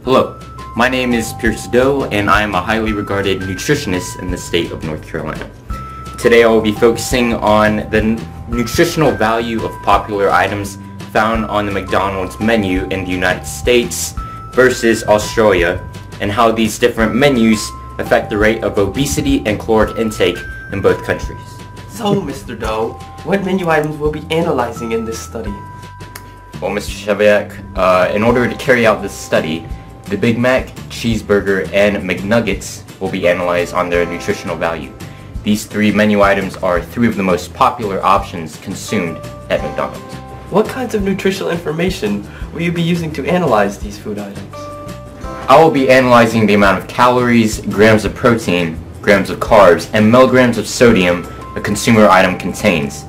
Hello, my name is Pierce Doe and I am a highly regarded nutritionist in the state of North Carolina. Today I will be focusing on the nutritional value of popular items found on the McDonald's menu in the United States versus Australia, and how these different menus affect the rate of obesity and caloric intake in both countries. So, Mr. Doe, what menu items will be analyzing in this study? Well, Mr. Cheviak, in order to carry out this study, the Big Mac, cheeseburger, and McNuggets will be analyzed on their nutritional value. These three menu items are three of the most popular options consumed at McDonald's. What kinds of nutritional information will you be using to analyze these food items? I will be analyzing the amount of calories, grams of protein, grams of carbs, and milligrams of sodium a consumer item contains.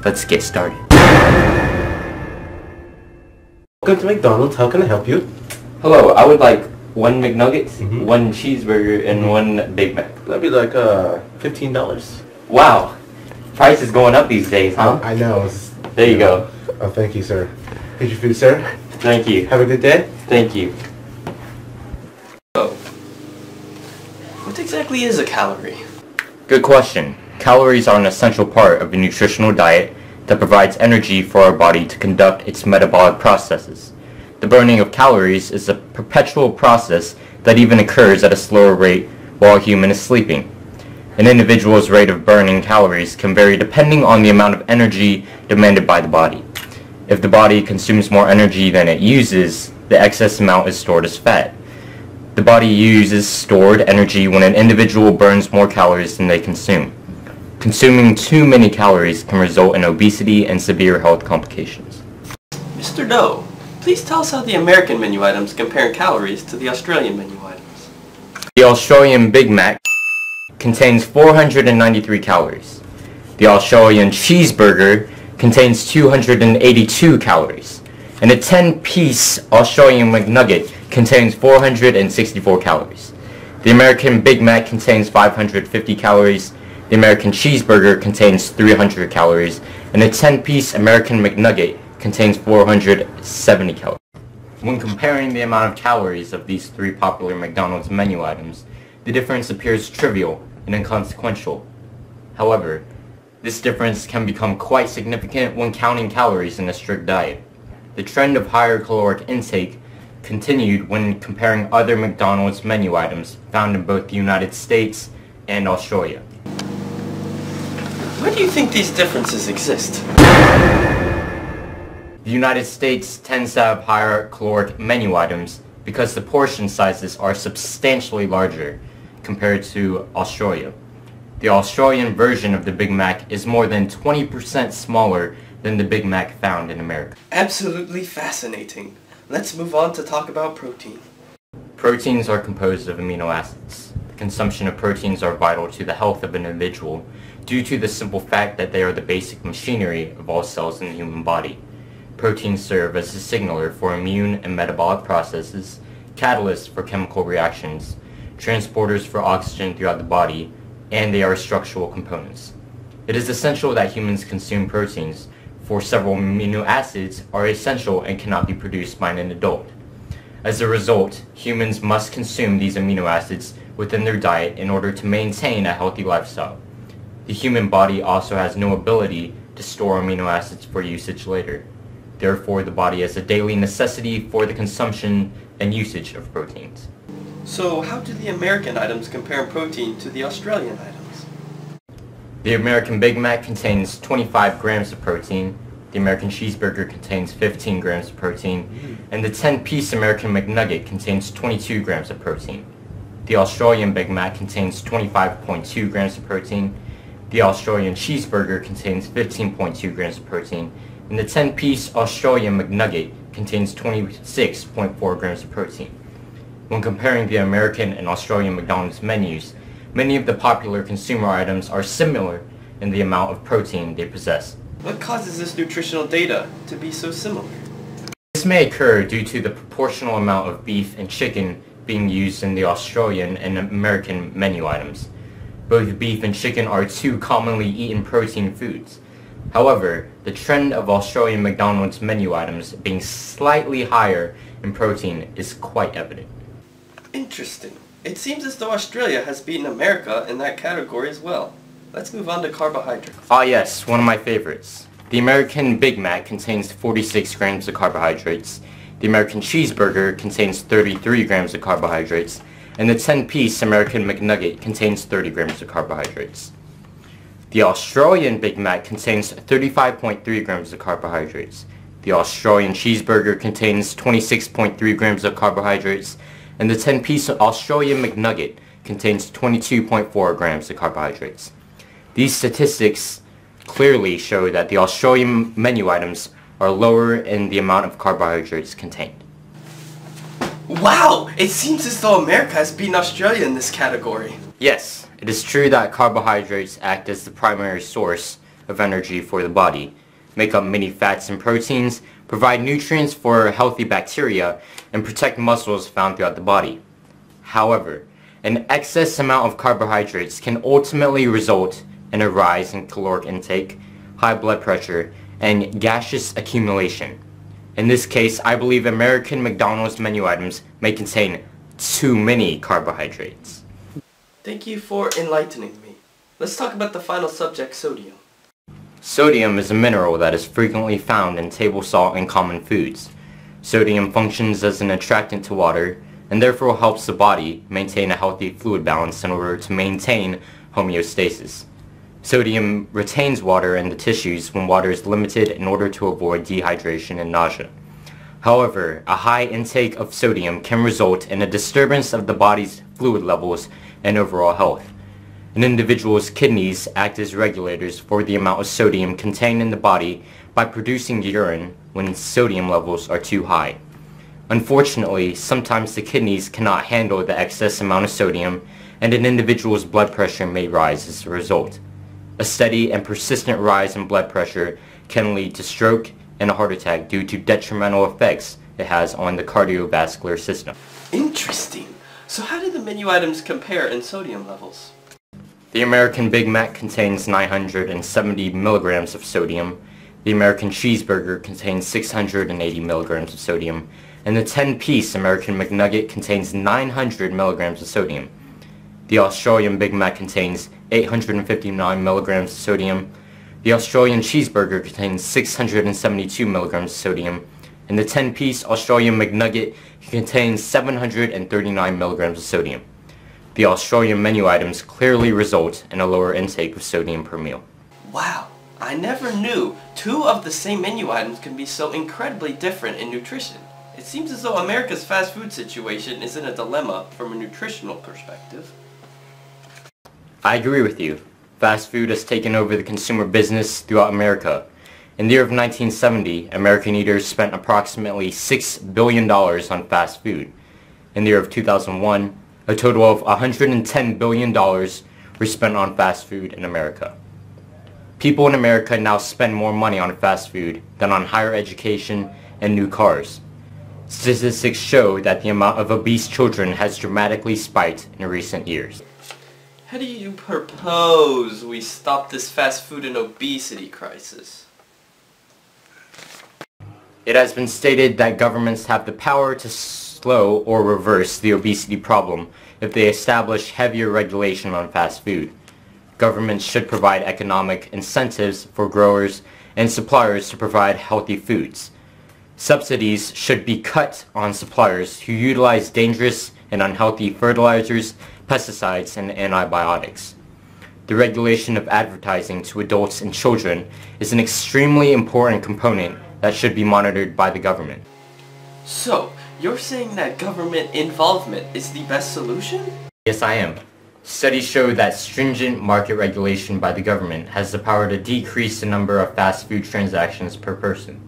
Let's get started. Welcome to McDonald's. How can I help you? Hello, I would like one McNugget, one cheeseburger, and one Big Mac. That'd be like $15. Wow, price is going up these days, huh? I know. There you go. Oh, thank you, sir. Here's your food, sir. Thank you. Have a good day. Thank you. Oh. What exactly is a calorie? Good question. Calories are an essential part of a nutritional diet that provides energy for our body to conduct its metabolic processes. The burning of calories is a perpetual process that even occurs at a slower rate while a human is sleeping. An individual's rate of burning calories can vary depending on the amount of energy demanded by the body. If the body consumes more energy than it uses, the excess amount is stored as fat. The body uses stored energy when an individual burns more calories than they consume. Consuming too many calories can result in obesity and severe health complications. Mr. Doe, please tell us how the American menu items compare in calories to the Australian menu items. The Australian Big Mac contains 493 calories. The Australian cheeseburger contains 282 calories. And a 10-piece Australian McNugget contains 464 calories. The American Big Mac contains 550 calories. The American cheeseburger contains 300 calories. And a 10-piece American McNugget contains 470 calories. When comparing the amount of calories of these three popular McDonald's menu items, the difference appears trivial and inconsequential. However, this difference can become quite significant when counting calories in a strict diet. The trend of higher caloric intake continued when comparing other McDonald's menu items found in both the United States and Australia. Why do you think these differences exist? The United States tends to have higher caloric menu items because the portion sizes are substantially larger compared to Australia. The Australian version of the Big Mac is more than 20% smaller than the Big Mac found in America. Absolutely fascinating. Let's move on to talk about protein. Proteins are composed of amino acids. The consumption of proteins are vital to the health of an individual due to the simple fact that they are the basic machinery of all cells in the human body. Proteins serve as a signaler for immune and metabolic processes, catalysts for chemical reactions, transporters for oxygen throughout the body, and they are structural components. It is essential that humans consume proteins, for several amino acids are essential and cannot be produced by an adult. As a result, humans must consume these amino acids within their diet in order to maintain a healthy lifestyle. The human body also has no ability to store amino acids for usage later. Therefore, the body has a daily necessity for the consumption and usage of proteins. So, how do the American items compare in protein to the Australian items? The American Big Mac contains 25 grams of protein, the American cheeseburger contains 15 grams of protein, and the 10-piece American McNugget contains 22 grams of protein. The Australian Big Mac contains 25.2 grams of protein, the Australian cheeseburger contains 15.2 grams of protein, and the 10-piece Australian McNugget contains 26.4 grams of protein. When comparing the American and Australian McDonald's menus, many of the popular consumer items are similar in the amount of protein they possess. What causes this nutritional data to be so similar? This may occur due to the proportional amount of beef and chicken being used in the Australian and American menu items. Both beef and chicken are two commonly eaten protein foods. However, the trend of Australian McDonald's menu items being slightly higher in protein is quite evident. Interesting. It seems as though Australia has beaten America in that category as well. Let's move on to carbohydrates. Ah yes, one of my favorites. The American Big Mac contains 46 grams of carbohydrates, the American Cheeseburger contains 33 grams of carbohydrates, and the 10-piece American McNugget contains 30 grams of carbohydrates. The Australian Big Mac contains 35.3 grams of carbohydrates, the Australian Cheeseburger contains 26.3 grams of carbohydrates, and the 10-piece Australian McNugget contains 22.4 grams of carbohydrates. These statistics clearly show that the Australian menu items are lower in the amount of carbohydrates contained. Wow! It seems as though America has beaten Australia in this category. Yes, it is true that carbohydrates act as the primary source of energy for the body, make up many fats and proteins, provide nutrients for healthy bacteria, and protect muscles found throughout the body. However, an excess amount of carbohydrates can ultimately result in a rise in caloric intake, high blood pressure, and gaseous accumulation. In this case, I believe American McDonald's menu items may contain too many carbohydrates. Thank you for enlightening me. Let's talk about the final subject, sodium. Sodium is a mineral that is frequently found in table salt and common foods. Sodium functions as an attractant to water and therefore helps the body maintain a healthy fluid balance in order to maintain homeostasis. Sodium retains water in the tissues when water is limited in order to avoid dehydration and nausea. However, a high intake of sodium can result in a disturbance of the body's fluid levels and overall health. An individual's kidneys act as regulators for the amount of sodium contained in the body by producing urine when sodium levels are too high. Unfortunately, sometimes the kidneys cannot handle the excess amount of sodium, and an individual's blood pressure may rise as a result. A steady and persistent rise in blood pressure can lead to stroke and a heart attack due to detrimental effects it has on the cardiovascular system. Interesting. So how do the menu items compare in sodium levels? The American Big Mac contains 970 milligrams of sodium, the American Cheeseburger contains 680 milligrams of sodium, and the 10-piece American McNugget contains 900 milligrams of sodium. The Australian Big Mac contains 859 milligrams of sodium, the Australian Cheeseburger contains 672 milligrams of sodium, and the 10-piece Australian McNugget contains 739 milligrams of sodium. The Australian menu items clearly result in a lower intake of sodium per meal. Wow, I never knew two of the same menu items can be so incredibly different in nutrition. It seems as though America's fast food situation is in a dilemma from a nutritional perspective. I agree with you. Fast food has taken over the consumer business throughout America. In the year of 1970, American eaters spent approximately $6 billion on fast food. In the year of 2001, a total of $110 billion were spent on fast food in America. People in America now spend more money on fast food than on higher education and new cars. Statistics show that the amount of obese children has dramatically spiked in recent years. How do you propose we stop this fast food and obesity crisis? It has been stated that governments have the power to slow or reverse the obesity problem if they establish heavier regulation on fast food. Governments should provide economic incentives for growers and suppliers to provide healthy foods. Subsidies should be cut on suppliers who utilize dangerous and unhealthy fertilizers, pesticides, and antibiotics. The regulation of advertising to adults and children is an extremely important component that should be monitored by the government. So, you're saying that government involvement is the best solution? Yes, I am. Studies show that stringent market regulation by the government has the power to decrease the number of fast food transactions per person.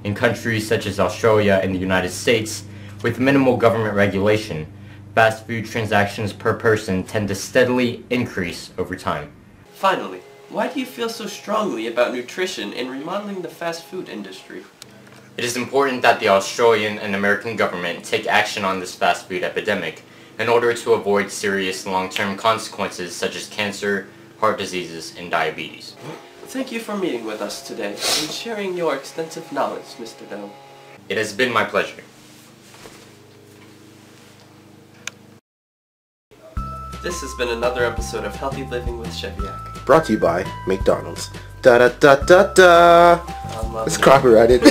In countries such as Australia and the United States, with minimal government regulation, fast food transactions per person tend to steadily increase over time. Finally, why do you feel so strongly about nutrition and remodeling the fast food industry? It is important that the Australian and American government take action on this fast food epidemic in order to avoid serious long-term consequences such as cancer, heart diseases, and diabetes. Thank you for meeting with us today and sharing your extensive knowledge, Mr. Doe. It has been my pleasure. This has been another episode of Healthy Living with Chef Yak. Brought to you by McDonald's. Da da da da da. It's copyrighted.